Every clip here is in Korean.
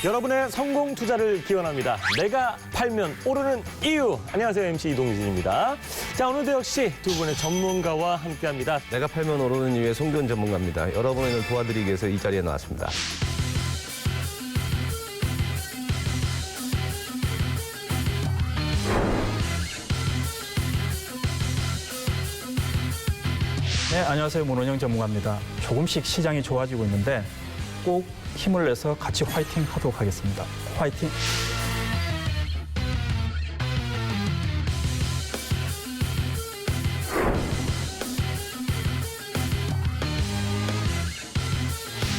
여러분의 성공 투자를 기원합니다. 내가 팔면 오르는 이유. 안녕하세요. MC 이동진입니다. 자, 오늘도 역시 두 분의 전문가와 함께합니다. 내가 팔면 오르는 이유의 송기훈 전문가입니다. 여러분을 도와드리기 위해서 이 자리에 나왔습니다. 네, 안녕하세요. 문원영 전문가입니다. 조금씩 시장이 좋아지고 있는데 꼭 힘을 내서 같이 화이팅 하도록 하겠습니다. 화이팅!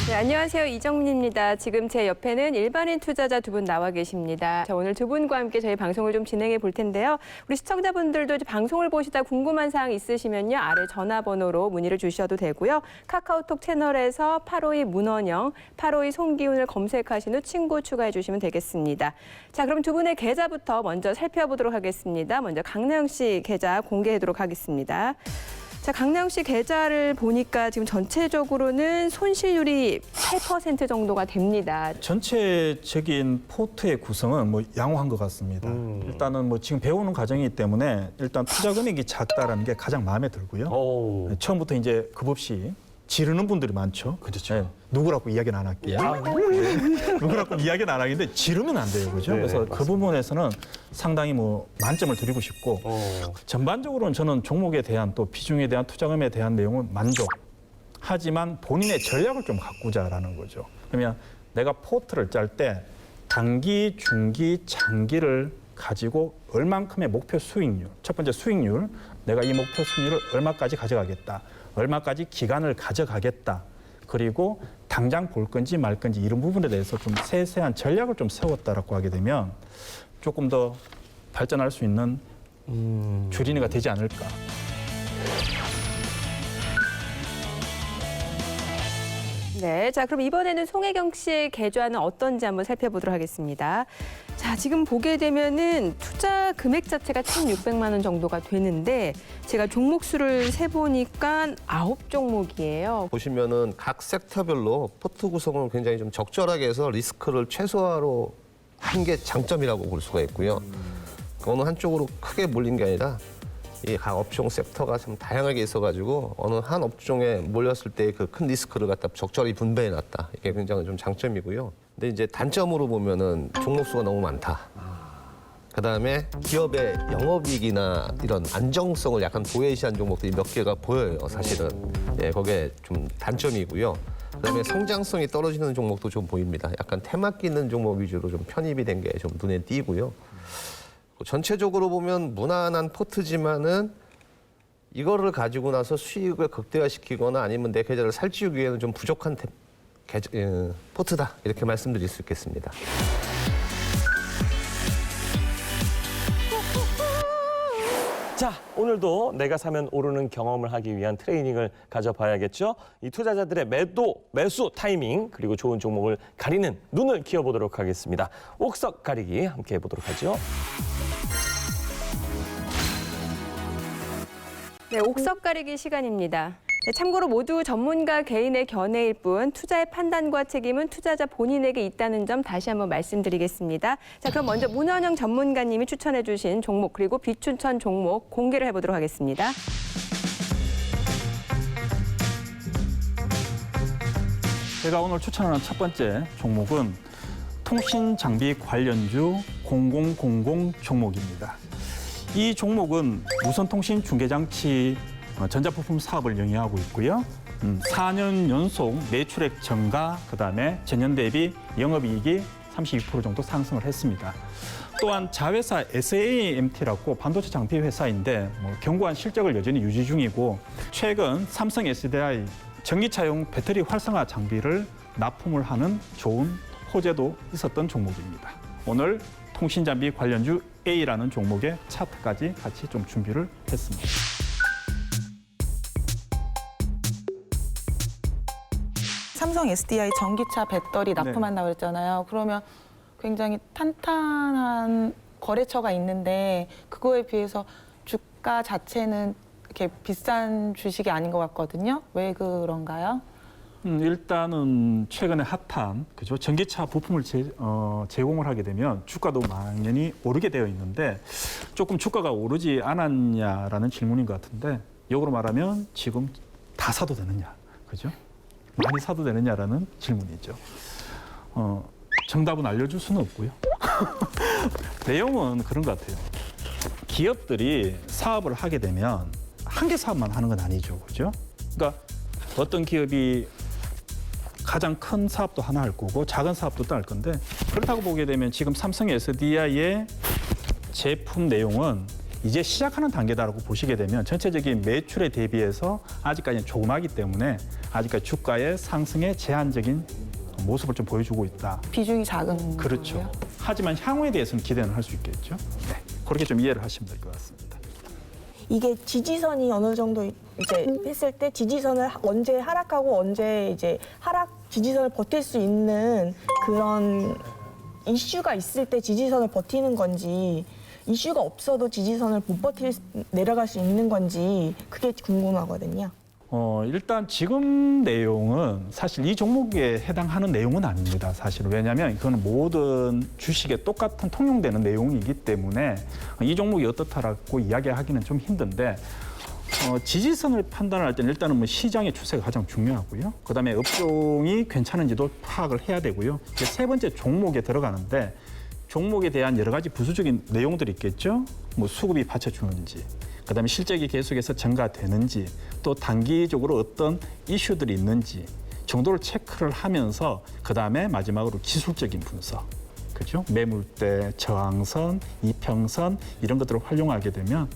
네, 안녕하세요. 이정민입니다. 지금 제 옆에는 일반인 투자자 두 분 나와 계십니다. 자, 오늘 두 분과 함께 저희 방송을 좀 진행해 볼 텐데요. 우리 시청자분들도 이제 방송을 보시다 궁금한 사항 있으시면요. 아래 전화번호로 문의를 주셔도 되고요. 카카오톡 채널에서 852 문원영, 852 송기훈을 검색하신 후 친구 추가해 주시면 되겠습니다. 자, 그럼 두 분의 계좌부터 먼저 살펴보도록 하겠습니다. 먼저 강나영 씨 계좌 공개하도록 하겠습니다. 자, 강나영 씨 계좌를 보니까 지금 전체적으로는 손실률이 8% 정도가 됩니다. 전체적인 포트의 구성은 뭐 양호한 것 같습니다. 일단은 뭐 지금 배우는 과정이기 때문에 일단 투자 금액이 작다라는 게 가장 마음에 들고요. 오. 처음부터 이제 급 없이 지르는 분들이 많죠. 그렇죠. 누구라고 이야기는 안 할게요. 누구라고 이야기는 안 하겠는데 지르면 안 돼요. 그죠? 네, 그래서 맞습니다. 그 부분에서는 상당히 뭐 만점을 드리고 싶고 전반적으로는 저는 종목에 대한 또 비중에 대한 투자금에 대한 내용은 만족. 하지만 본인의 전략을 좀 바꾸자라는 거죠. 그러면 내가 포트를 짤 때 단기, 중기, 장기를 가지고 얼만큼의 목표 수익률, 첫 번째 수익률, 내가 이 목표 수익률을 얼마까지 가져가겠다, 얼마까지 기간을 가져가겠다, 그리고 당장 볼 건지 말 건지 이런 부분에 대해서 좀 세세한 전략을 좀 세웠다라고 하게 되면 조금 더 발전할 수 있는 주린이가 되지 않을까. 네, 자, 그럼 이번에는 송혜경 씨의 계좌는 어떤지 한번 살펴보도록 하겠습니다. 자, 지금 보게 되면은 투자 금액 자체가 1,600만 원 정도가 되는데 제가 종목 수를 세보니까 9종목이에요. 보시면은 각 섹터별로 포트 구성을 굉장히 좀 적절하게 해서 리스크를 최소화로 한 게 장점이라고 볼 수가 있고요. 어느 한쪽으로 크게 몰린 게 아니라 이 각 업종 섹터가 좀 다양하게 있어가지고 어느 한 업종에 몰렸을 때 그 큰 리스크를 갖다 적절히 분배해 놨다. 이게 굉장히 좀 장점이고요. 근데 이제 단점으로 보면은 종목 수가 너무 많다. 그다음에 기업의 영업이익이나 이런 안정성을 약간 도외시한 종목들이 몇 개가 보여요, 사실은. 예, 그게 좀 단점이고요. 그다음에 성장성이 떨어지는 종목도 좀 보입니다. 약간 테마기 있는 종목 위주로 좀 편입이 된 게 좀 눈에 띄고요. 전체적으로 보면 무난한 포트지만은 이거를 가지고 나서 수익을 극대화시키거나 아니면 내 계좌를 살찌우기 위해는 좀 부족한 포트다, 이렇게 말씀드릴 수 있겠습니다. 자, 오늘도 내가 사면 오르는 경험을 하기 위한 트레이닝을 가져봐야겠죠. 이 투자자들의 매수 타이밍, 그리고 좋은 종목을 가리는 눈을 키워보도록 하겠습니다. 옥석 가리기 함께 해보도록 하죠. 네, 옥석 가리기 시간입니다. 네, 참고로 모두 전문가 개인의 견해일 뿐 투자의 판단과 책임은 투자자 본인에게 있다는 점 다시 한번 말씀드리겠습니다. 자, 그럼 먼저 문원영 전문가님이 추천해 주신 종목 그리고 비추천 종목 공개를 해보도록 하겠습니다. 제가 오늘 추천하는 첫 번째 종목은 통신장비 관련주 0000 종목입니다. 이 종목은 무선통신 중계장치 전자부품 사업을 영위하고 있고요. 4년 연속 매출액 증가, 그다음에 전년 대비 영업이익이 32% 정도 상승을 했습니다. 또한 자회사 SAMT라고 반도체 장비 회사인데 견고한 실적을 여전히 유지 중이고 최근 삼성 SDI 전기차용 배터리 활성화 장비를 납품을 하는 좋은 호재도 있었던 종목입니다. 오늘 통신장비 관련주 A라는 종목의 차트까지 같이 좀 준비를 했습니다. 삼성 SDI 전기차 배터리 납품한다고 그랬잖아요. 그러면 굉장히 탄탄한 거래처가 있는데 그거에 비해서 주가 자체는 이렇게 비싼 주식이 아닌 것 같거든요. 왜 그런가요? 일단은 최근에 핫한 그죠 전기차 부품을 제공을 하게 되면 주가도 당연히 오르게 되어 있는데 조금 주가가 오르지 않았냐라는 질문인 것 같은데 역으로 말하면 지금 다 사도 되느냐, 그죠? 많이 사도 되느냐라는 질문이죠. 정답은 알려줄 수는 없고요. 내용은 그런 것 같아요. 기업들이 사업을 하게 되면 한 개 사업만 하는 건 아니죠, 그죠? 그러니까 어떤 기업이 가장 큰 사업도 하나 할 거고 작은 사업도 또 할 건데 그렇다고 보게 되면 지금 삼성 SDI의 제품 내용은 이제 시작하는 단계다라고 보시게 되면 전체적인 매출에 대비해서 아직까지는 조그마하기 때문에 아직까지 주가의 상승에 제한적인 모습을 좀 보여주고 있다. 비중이 작은 그렇죠. 거고요. 하지만 향후에 대해서는 기대는 할 수 있겠죠. 네, 그렇게 좀 이해를 하시면 될 것 같습니다. 이게 지지선이 어느 정도 이제 했을 때 지지선을 언제 하락하고 언제 이제 지지선을 버틸 수 있는 그런 이슈가 있을 때 지지선을 버티는 건지 이슈가 없어도 지지선을 못 내려갈 수 있는 건지 그게 궁금하거든요. 일단 지금 내용은 사실 이 종목에 해당하는 내용은 아닙니다. 사실은 왜냐하면 그거는 모든 주식에 똑같은 통용되는 내용이기 때문에 이 종목이 어떻다라고 이야기하기는 좀 힘든데 지지선을 판단할 때는 일단은 뭐 시장의 추세가 가장 중요하고요. 그다음에 업종이 괜찮은지도 파악을 해야 되고요. 이제 세 번째 종목에 들어가는데 종목에 대한 여러 가지 부수적인 내용들이 있겠죠. 뭐 수급이 받쳐주는지. 그다음에 실적이 계속해서 증가되는지 또 단기적으로 어떤 이슈들이 있는지 정도를 체크를 하면서 그다음에 마지막으로 기술적인 분석, 그죠? 매물대, 저항선, 이평선 이런 것들을 활용하게 되면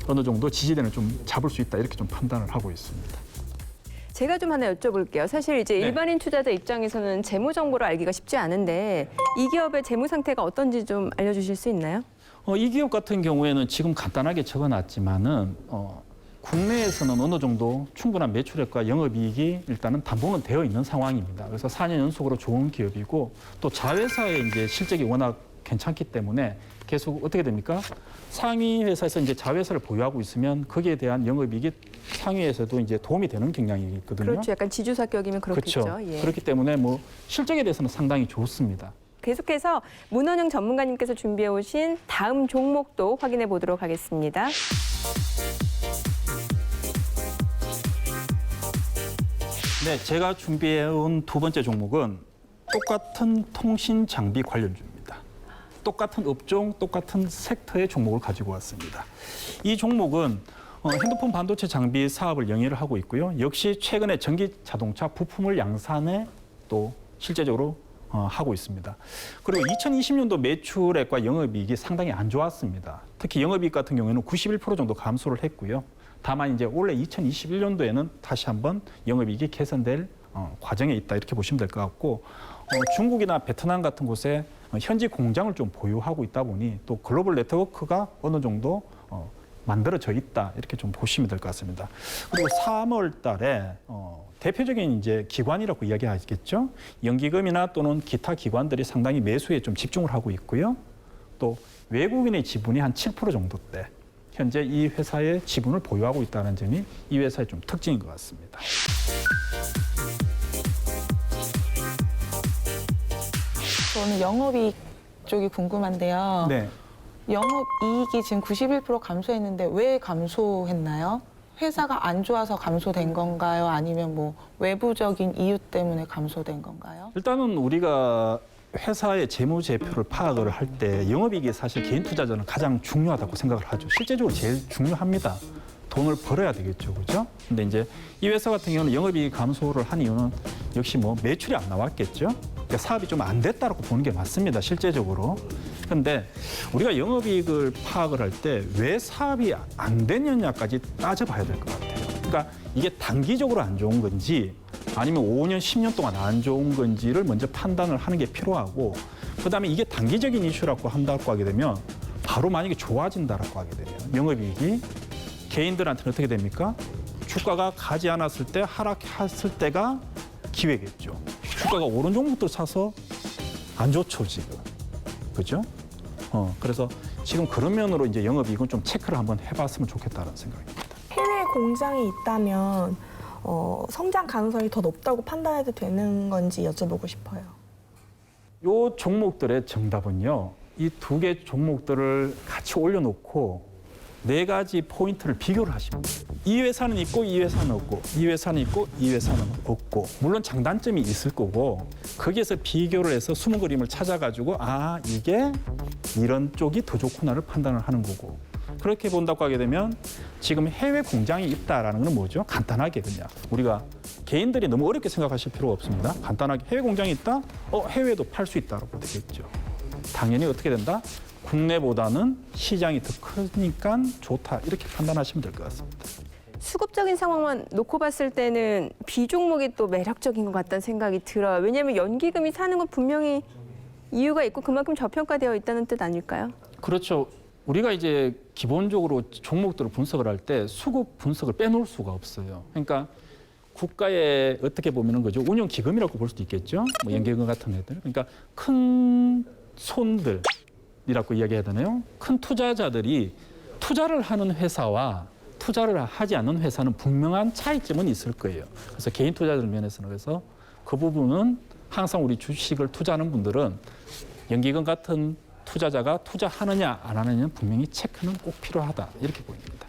어느 정도 지지대는 좀 잡을 수 있다 이렇게 좀 판단을 하고 있습니다. 제가 좀 하나 여쭤볼게요. 사실 이제 네. 일반인 투자자 입장에서는 재무 정보를 알기가 쉽지 않은데 이 기업의 재무 상태가 어떤지 좀 알려주실 수 있나요? 이 기업 같은 경우에는 지금 간단하게 적어놨지만은 국내에서는 어느 정도 충분한 매출액과 영업이익이 일단은 담보는 되어 있는 상황입니다. 그래서 4년 연속으로 좋은 기업이고 또 자회사의 이제 실적이 워낙 괜찮기 때문에 계속 어떻게 됩니까? 상위 회사에서 이제 자회사를 보유하고 있으면 거기에 대한 영업이익이 상위 회사도 이제 도움이 되는 경향이 있거든요. 그렇죠. 약간 지주사격이면 그렇겠죠. 그렇죠. 예. 그렇기 때문에 뭐 실적에 대해서는 상당히 좋습니다. 계속해서 문원영 전문가님께서 준비해 오신 다음 종목도 확인해 보도록 하겠습니다. 네, 제가 준비해온 두 번째 종목은 똑같은 통신 장비 관련주입니다. 똑같은 업종, 똑같은 섹터의 종목을 가지고 왔습니다. 이 종목은 핸드폰 반도체 장비 사업을 영위를 하고 있고요. 역시 최근에 전기 자동차 부품을 양산에 또 실제적으로 하고 있습니다. 그리고 2020년도 매출액과 영업이익이 상당히 안 좋았습니다. 특히 영업이익 같은 경우에는 91% 정도 감소를 했고요. 다만 이제 올해 2021년도에는 다시 한번 영업이익이 개선될 과정에 있다 이렇게 보시면 될 것 같고 중국이나 베트남 같은 곳에 현지 공장을 좀 보유하고 있다 보니 또 글로벌 네트워크가 어느 정도 만들어져 있다 이렇게 좀 보시면 될 것 같습니다. 그리고 3월 달에 대표적인 이제 기관이라고 이야기하겠죠. 연기금이나 또는 기타 기관들이 상당히 매수에 좀 집중을 하고 있고요. 또 외국인의 지분이 한 7% 정도대 현재 이 회사의 지분을 보유하고 있다는 점이 이 회사의 좀 특징인 것 같습니다. 저는 영업이익 쪽이 궁금한데요. 네. 영업이익이 지금 91% 감소했는데 왜 감소했나요? 회사가 안 좋아서 감소된 건가요? 아니면 뭐 외부적인 이유 때문에 감소된 건가요? 일단은 우리가 회사의 재무제표를 파악을 할 때 영업이익이 사실 개인 투자자는 가장 중요하다고 생각을 하죠. 실제적으로 제일 중요합니다. 돈을 벌어야 되겠죠, 그죠? 근데 이제 이 회사 같은 경우는 영업이익 감소를 한 이유는 역시 뭐 매출이 안 나왔겠죠. 그러니까 사업이 좀 안 됐다라고 보는 게 맞습니다, 실제적으로. 그런데 우리가 영업이익을 파악을 할 때 왜 사업이 안 됐느냐까지 따져봐야 될 것 같아요. 그러니까 이게 단기적으로 안 좋은 건지 아니면 5년, 10년 동안 안 좋은 건지를 먼저 판단을 하는 게 필요하고 그다음에 이게 단기적인 이슈라고 한다고 하게 되면 바로 만약에 좋아진다라고 하게 되면 영업이익이 개인들한테는 어떻게 됩니까? 주가가 가지 않았을 때 하락했을 때가 기회겠죠. 주가가 오른 종목들 사서 안 좋죠, 지금. 그죠? 그래서 지금 그런 면으로 이제 영업이익은 좀 체크를 한번 해봤으면 좋겠다는 생각입니다. 해외 공장이 있다면 성장 가능성이 더 높다고 판단해도 되는 건지 여쭤보고 싶어요. 요 종목들의 정답은요. 이 두 개 종목들을 같이 올려놓고 4가지 포인트를 비교를 하십니다. 이 회사는 있고 이 회사는 없고 이 회사는 있고 이 회사는 없고 물론 장단점이 있을 거고 거기에서 비교를 해서 숨은 그림을 찾아가지고 아 이게 이런 쪽이 더 좋구나를 판단을 하는 거고 그렇게 본다고 하게 되면 지금 해외 공장이 있다라는 건 뭐죠? 간단하게 그냥 우리가 개인들이 너무 어렵게 생각하실 필요가 없습니다. 간단하게 해외 공장이 있다? 해외에도 팔 수 있다라고 되겠죠. 당연히 어떻게 된다? 국내보다는 시장이 더 크니까 좋다 이렇게 판단하시면 될 것 같습니다. 수급적인 상황만 놓고 봤을 때는 B 종목이 또 매력적인 것 같다는 생각이 들어요. 왜냐하면 연기금이 사는 건 분명히 이유가 있고 그만큼 저평가되어 있다는 뜻 아닐까요? 그렇죠. 우리가 이제 기본적으로 종목들을 분석을 할 때 수급 분석을 빼놓을 수가 없어요. 그러니까 국가의 어떻게 보면은 그죠 운영 기금이라고 볼 수도 있겠죠. 뭐 연기금 같은 애들. 그러니까 큰 손들이라고 이야기해야 되나요? 큰 투자자들이 투자를 하는 회사와 투자를 하지 않는 회사는 분명한 차이점은 있을 거예요. 그래서 개인 투자자들 면에서는 그래서 그 부분은 항상 우리 주식을 투자하는 분들은 연기금 같은 투자자가 투자하느냐 안 하느냐는 분명히 체크는 꼭 필요하다 이렇게 보입니다.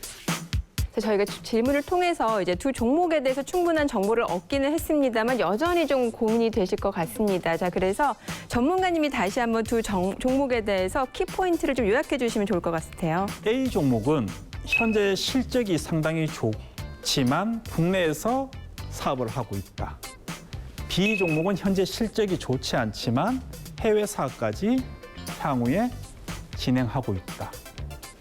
저희가 질문을 통해서 이제 두 종목에 대해서 충분한 정보를 얻기는 했습니다만 여전히 좀 고민이 되실 것 같습니다. 자, 그래서 전문가님이 다시 한번 두 종목에 대해서 키포인트를 좀 요약해 주시면 좋을 것 같아요. A 종목은 현재 실적이 상당히 좋지만 국내에서 사업을 하고 있다. B 종목은 현재 실적이 좋지 않지만 해외 사업까지 향후에 진행하고 있다.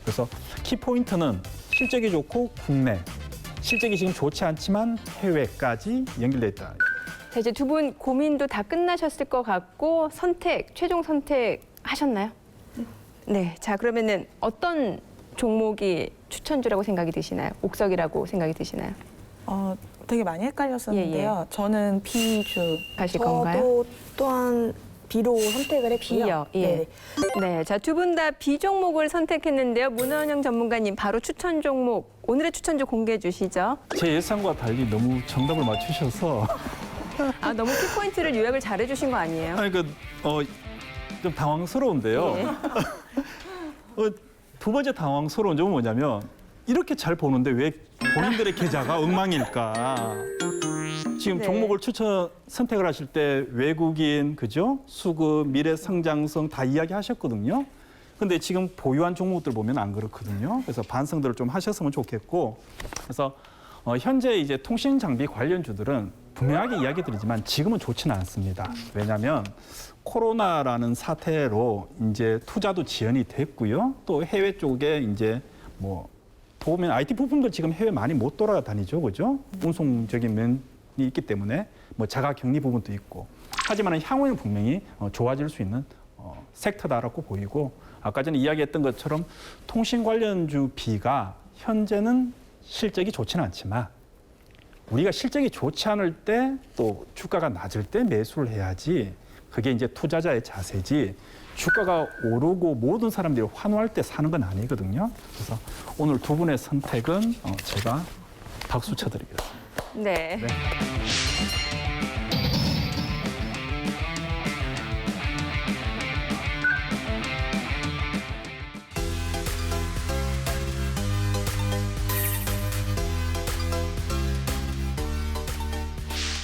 그래서 키포인트는 실적이 좋고 국내, 실적이 지금 좋지 않지만 해외까지 연결돼 있다. 자, 이제 두 분 고민도 다 끝나셨을 것 같고 최종 선택 하셨나요? 네. 자, 그러면은 어떤 종목이 추천주라고 생각이 드시나요? 옥석이라고 생각이 드시나요? 되게 많이 헷갈렸었는데요. 저는 B주 가실 건가요? 저도 또한 B로 선택을 했고요. B요. 예. 네, 자, 두 분 다 B 종목을 선택했는데요. 문헌영 전문가님 바로 추천 종목 오늘의 추천주 공개해 주시죠. 제 예상과 달리 너무 정답을 맞추셔서 아, 너무 키포인트를 요약을 잘해 주신 거 아니에요? 아니 좀 당황스러운데요. 예. 두 번째 당황스러운 점은 뭐냐면 이렇게 잘 보는데 왜 본인들의 계좌가 엉망일까? 지금 네. 종목을 선택을 하실 때 외국인, 그죠? 수급, 미래 성장성 다 이야기하셨거든요. 근데 지금 보유한 종목들 보면 안 그렇거든요. 그래서 반성들을 좀 하셨으면 좋겠고, 그래서 현재 이제 통신 장비 관련주들은 분명하게 이야기 드리지만 지금은 좋지는 않습니다. 왜냐하면 코로나라는 사태로 이제 투자도 지연이 됐고요. 또 해외 쪽에 이제 뭐 보면 IT 부품도 지금 해외 많이 못 돌아다니죠, 그죠? 운송적인 면이 있기 때문에 뭐 자가 격리 부분도 있고. 하지만 향후에는 분명히 좋아질 수 있는 섹터다라고 보이고, 아까 전에 이야기했던 것처럼 통신 관련주 B가 현재는 실적이 좋지는 않지만 우리가 실적이 좋지 않을 때 또 주가가 낮을 때 매수를 해야지 그게 이제 투자자의 자세지 주가가 오르고 모든 사람들이 환호할 때 사는 건 아니거든요. 그래서 오늘 두 분의 선택은 제가 박수 쳐드리겠습니다. 네. 네.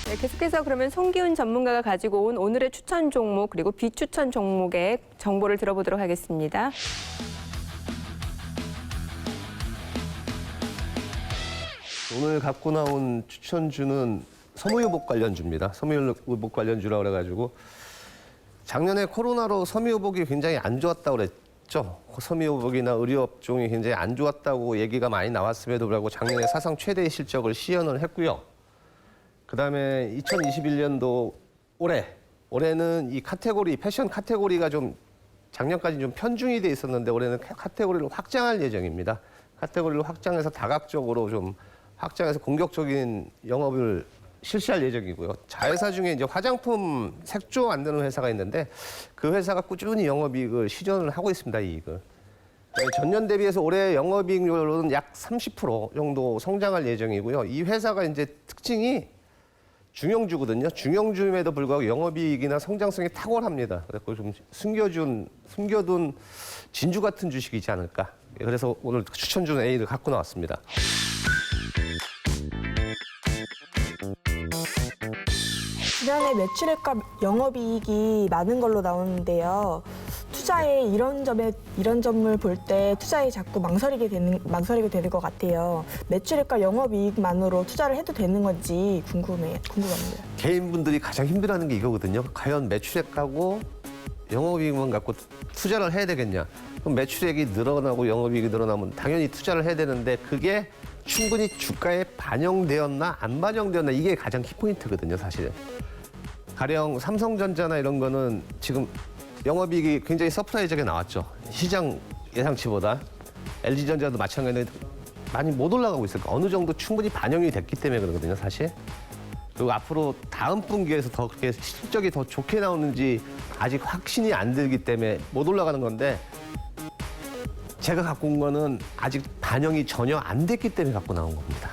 네, 계속해서 그러면 송기훈 전문가가 가지고 온 오늘의 추천 종목 그리고 비추천 종목의 정보를 들어보도록 하겠습니다. 오늘 갖고 나온 추천주는 섬유유복 관련주입니다. 섬유유복 관련주라고 그래가지고 작년에 코로나로 섬유유복이 굉장히 안 좋았다고 그랬죠. 섬유유복이나 의료업종이 굉장히 안 좋았다고 얘기가 많이 나왔음에도 불구하고 작년에 사상 최대의 실적을 시현을 했고요. 그다음에 2021년도 올해는 이 카테고리 패션 카테고리가 좀 작년까지 좀 편중이 돼 있었는데 올해는 카테고리를 확장할 예정입니다. 카테고리를 확장해서 다각적으로 좀 확장해서 공격적인 영업을 실시할 예정이고요. 자회사 중에 이제 화장품 색조 만드는 회사가 있는데 그 회사가 꾸준히 영업이익을 실현을 하고 있습니다. 이익을. 네, 전년 대비해서 올해 영업이익률은 약 30% 정도 성장할 예정이고요. 이 회사가 이제 특징이 중형주거든요. 중형주임에도 불구하고 영업이익이나 성장성이 탁월합니다. 그래서 좀 숨겨둔 진주 같은 주식이지 않을까. 그래서 오늘 추천준 A를 갖고 나왔습니다. 지난해 매출액과 영업이익이 많은 걸로 나오는데요. 투자에 이런 점을 볼 때 투자에 자꾸 망설이게 되는 것 같아요. 매출액과 영업이익만으로 투자를 해도 되는 건지 궁금합니다. 개인분들이 가장 힘들어하는 게 이거거든요. 과연 매출액하고 영업이익만 갖고 투자를 해야 되겠냐. 그럼 매출액이 늘어나고 영업이익이 늘어나면 당연히 투자를 해야 되는데 그게 충분히 주가에 반영되었나 안 반영되었나 이게 가장 키포인트거든요, 사실. 가령 삼성전자나 이런 거는 지금 영업이익이 굉장히 서프라이즈하게 나왔죠. 시장 예상치보다. LG전자도 마찬가지로 많이 못 올라가고 있어요. 어느 정도 충분히 반영이 됐기 때문에 그러거든요, 사실. 그리고 앞으로 다음 분기에서 더 그렇게 실적이 더 좋게 나오는지 아직 확신이 안 들기 때문에 못 올라가는 건데 제가 갖고 온 거는 아직 반영이 전혀 안 됐기 때문에 갖고 나온 겁니다.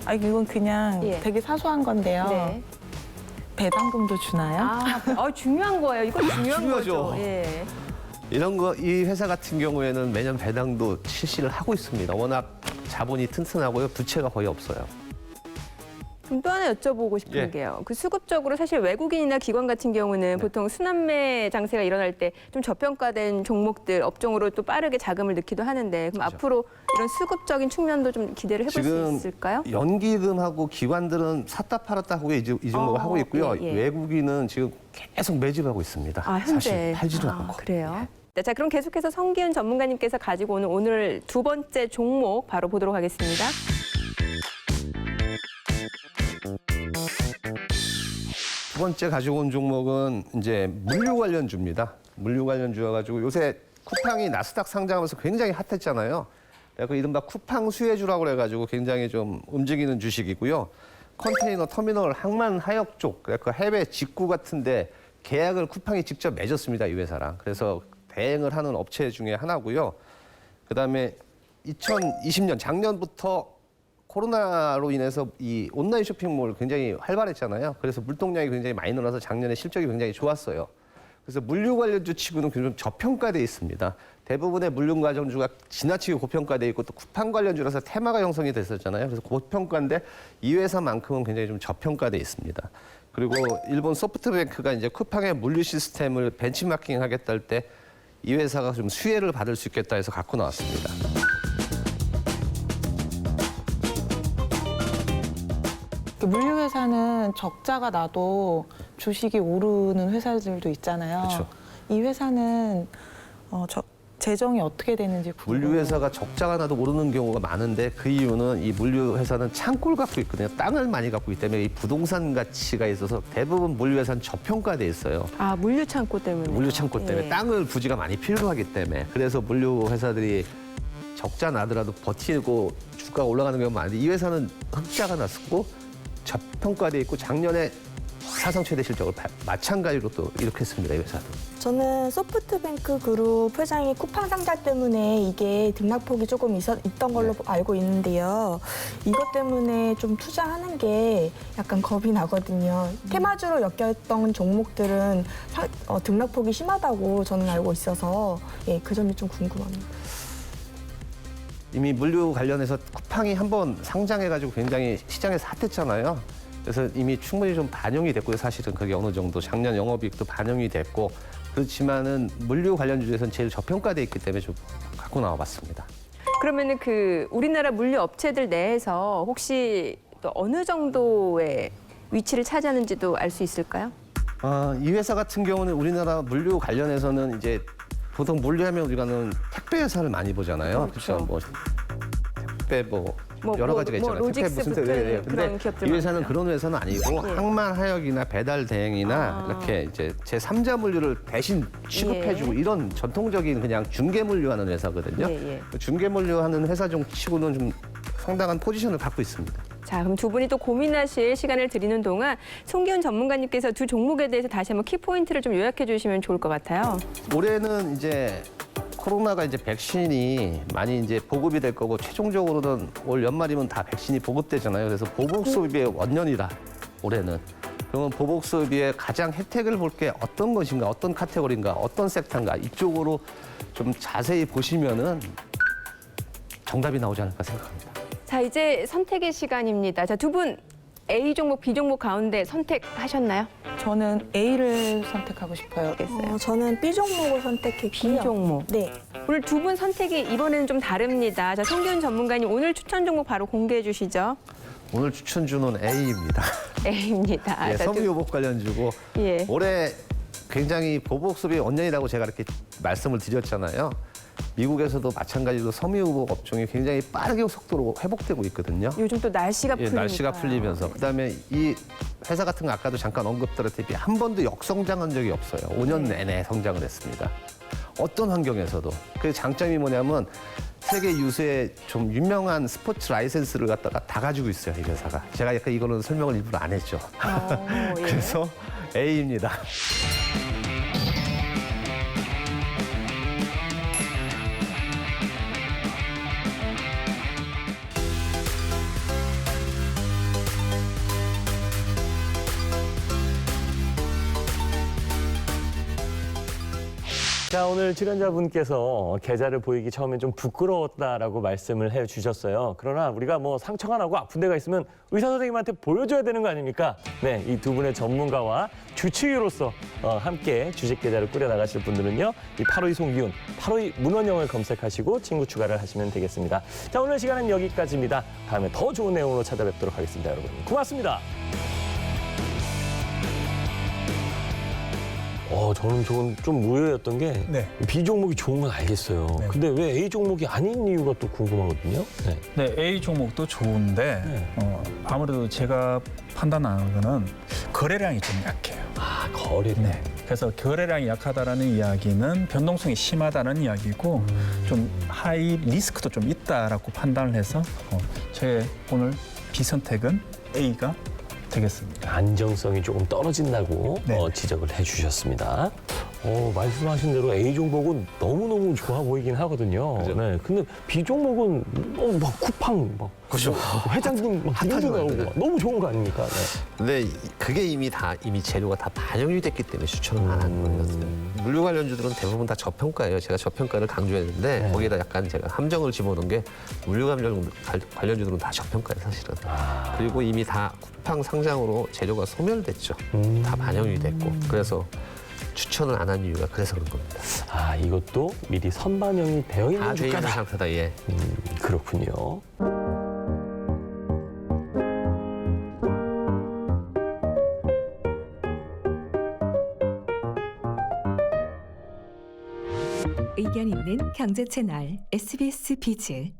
아, 이건 그냥 예. 되게 사소한 건데요. 네. 배당금도 주나요? 중요한 거예요. 이거 중요한 중요하죠. 거죠. 예. 이런 거 이 회사 같은 경우에는 매년 배당도 실시를 하고 있습니다. 워낙 자본이 튼튼하고요. 부채가 거의 없어요. 그럼 또 하나 여쭤보고 싶은 예. 게요. 그 수급적으로 사실 외국인이나 기관 같은 경우는 보통 순환매 장세가 일어날 때 좀 저평가된 종목들 업종으로 또 빠르게 자금을 넣기도 하는데 그럼 앞으로 이런 수급적인 측면도 좀 기대를 해볼 수 지금 있을까요? 연기금하고 기관들은 샀다 팔았다 하고 이 종목을 하고 있고요. 예, 예. 외국인은 지금 계속 매집하고 있습니다. 현재. 사실 팔지도 않고. 그래요. 네, 자, 그럼 계속해서 성기훈 전문가님께서 가지고 오는 오늘 두 번째 종목 바로 보도록 하겠습니다. 두 번째 가지고 온 종목은 이제 물류 관련주입니다. 물류 관련주여가지고 요새 쿠팡이 나스닥 상장하면서 굉장히 핫했잖아요. 그래서 이른바 쿠팡 수혜주라고 그래가지고 굉장히 좀 움직이는 주식이고요. 컨테이너 터미널 항만 하역 쪽, 그러니까 해외 직구 같은데 계약을 쿠팡이 직접 맺었습니다. 이 회사랑. 그래서 대행을 하는 업체 중에 하나고요. 그다음에 2020년 작년부터 코로나로 인해서 이 온라인 쇼핑몰 굉장히 활발했잖아요. 그래서 물동량이 굉장히 많이 늘어나서 작년에 실적이 굉장히 좋았어요. 그래서 물류 관련주 치고는 좀 저평가돼 있습니다. 대부분의 물류 관련주가 지나치게 고평가돼 있고 또 쿠팡 관련주라서 테마가 형성이 됐었잖아요. 그래서 고평가인데 이 회사만큼은 굉장히 좀 저평가돼 있습니다. 그리고 일본 소프트뱅크가 이제 쿠팡의 물류 시스템을 벤치마킹 하겠다 할 때 이 회사가 좀 수혜를 받을 수 있겠다 해서 갖고 나왔습니다. 물류회사는 적자가 나도 주식이 오르는 회사들도 있잖아요. 그렇죠. 이 회사는 재정이 어떻게 되는지 궁금해요. 물류 회사가 적자가 나도 오르는 경우가 많은데 그 이유는 이 물류 회사는 창고를 갖고 있거든요. 땅을 많이 갖고 있기 때문에 이 부동산 가치가 있어서 대부분 물류 회사는 저평가돼 있어요. 물류 창고 때문에. 물류 창고 때문에 예. 땅을 부지가 많이 필요하기 때문에 그래서 물류 회사들이 적자 나더라도 버티고 주가가 올라가는 경우가 많은데 이 회사는 흑자가 났었고 저평가돼 있고 작년에 사상 최대 실적을 마찬가지로 또 일으켰습니다. 이 회사도. 저는 소프트뱅크 그룹 회장이 쿠팡 상장 때문에 이게 등락폭이 조금 있던 걸로 알고 있는데요. 이것 때문에 좀 투자하는 게 약간 겁이 나거든요. 테마주로 엮였던 종목들은 등락폭이 심하다고 저는 알고 있어서 그 점이 좀 궁금합니다. 이미 물류 관련해서 쿠팡이 한번 상장해가지고 굉장히 시장에서 핫했잖아요. 그래서 이미 충분히 좀 반영이 됐고요. 사실은 그게 어느 정도 작년 영업이익도 반영이 됐고 그렇지만은 물류 관련주에서는 제일 저평가돼 있기 때문에 좀 갖고 나와봤습니다. 그러면은 그 우리나라 물류 업체들 내에서 혹시 또 어느 정도의 위치를 차지하는지도 알 수 있을까요? 이 회사 같은 경우는 우리나라 물류 관련해서는 이제 보통 물류하면 우리가는 택배 회사를 많이 보잖아요. 그렇죠. 뭐 택배 여러 가지가 있잖아요. 로직스 택배 무슨 붙은 근데 그런 기업들 이 회사는 많죠. 그런 회사는 아니고 예. 항만 하역이나 배달 대행이나 이렇게 이제 제3자 물류를 대신 취급해주고 이런 전통적인 그냥 중개 물류하는 회사거든요. 예. 중개 물류하는 회사 중 치고는 좀 상당한 포지션을 갖고 있습니다. 자, 그럼 두 분이 또 고민하실 시간을 드리는 동안 송기훈 전문가님께서 두 종목에 대해서 다시 한번 키포인트를 좀 요약해 주시면 좋을 것 같아요. 올해는 이제 코로나가 이제 백신이 많이 이제 보급이 될 거고 최종적으로는 올 연말이면 다 백신이 보급되잖아요. 그래서 보복 소비의 원년이다 올해는. 그러면 보복 소비의 가장 혜택을 볼 게 어떤 것인가, 어떤 카테고리인가, 어떤 섹터인가 이쪽으로 좀 자세히 보시면은 정답이 나오지 않을까 생각합니다. 자, 이제 선택의 시간입니다. 자, 두 분 A 종목, B 종목 가운데 선택하셨나요? 저는 A를 선택하고 싶어요. 저는 B 종목을 선택했고요. B 종목. 네. 오늘 두 분 선택이 이번에는 좀 다릅니다. 자, 송기훈 전문가님 오늘 추천 종목 바로 공개해 주시죠. 오늘 추천주는 A입니다. A입니다. 예, 자, 섬유유복 관련주고 예. 올해 굉장히 보복 소비 원년이라고 제가 이렇게 말씀을 드렸잖아요. 미국에서도 마찬가지로 섬유유복 업종이 굉장히 빠르게 속도로 회복되고 있거든요. 요즘 또 날씨가 예, 풀리니까. 날씨가 풀리면서 그다음에 이 회사 같은 거 아까도 잠깐 언급드렸다시피 한 번도 역성장한 적이 없어요. 5년 내내 성장을 했습니다. 어떤 환경에서도. 그 장점이 뭐냐면 세계 유수의 좀 유명한 스포츠 라이센스를 갖다가 다 가지고 있어요, 이 회사가. 제가 약간 이거는 설명을 일부러 안 했죠. 예. 그래서 A입니다. 자, 오늘 출연자분께서 계좌를 보이기 처음엔 좀 부끄러웠다라고 말씀을 해 주셨어요. 그러나 우리가 뭐 상처가 나고 아픈 데가 있으면 의사 선생님한테 보여줘야 되는 거 아닙니까? 네, 이 두 분의 전문가와 주치의로서 함께 주식 계좌를 꾸려 나가실 분들은요. 이 852 송기훈, 852 문원영을 검색하시고 친구 추가를 하시면 되겠습니다. 자, 오늘 시간은 여기까지입니다. 다음에 더 좋은 내용으로 찾아뵙도록 하겠습니다, 여러분. 고맙습니다. 저는 좀 의외였던 게 네. B 종목이 좋은 건 알겠어요. 네. 근데 왜 A 종목이 아닌 이유가 또 궁금하거든요. 네. 네, A 종목도 좋은데 네. 아무래도 제가 판단하는 거는 거래량이 좀 약해요. 아, 거래량. 네. 그래서 거래량이 약하다라는 이야기는 변동성이 심하다는 이야기고 좀 하이 리스크도 좀 있다라고 판단을 해서 제 오늘 B 선택은 A가 되겠습니다. 안정성이 조금 떨어진다고 네. 지적을 해주셨습니다. 말씀하신 대로 A 종목은 너무너무 좋아 보이긴 하거든요. 그죠? 네. 근데 B 종목은 막 쿠팡, 막 그죠. 회장님 막 이런 데 핫하죠, 나오고 네. 막 너무 좋은 거 아닙니까? 네. 근데 그게 이미 재료가 다 반영이 됐기 때문에 추천을 안 하는 거였어요. 물류 관련주들은 대부분 다 저평가예요. 제가 저평가를 강조했는데 네. 거기에다 약간 제가 함정을 집어넣은 게 물류 관련주들은 다 저평가예요, 사실은. 그리고 이미 다 쿠팡 상장으로 재료가 소멸됐죠. 다 반영이 됐고. 그래서 추천을 안 한 이유가 그래서 그런 겁니다. 아, 이것도 미리 선반영이 되어 있는 다 돼 있는 주가다. 상태다, 예. 그렇군요. 의견 있는 경제 채널 SBS 비즈.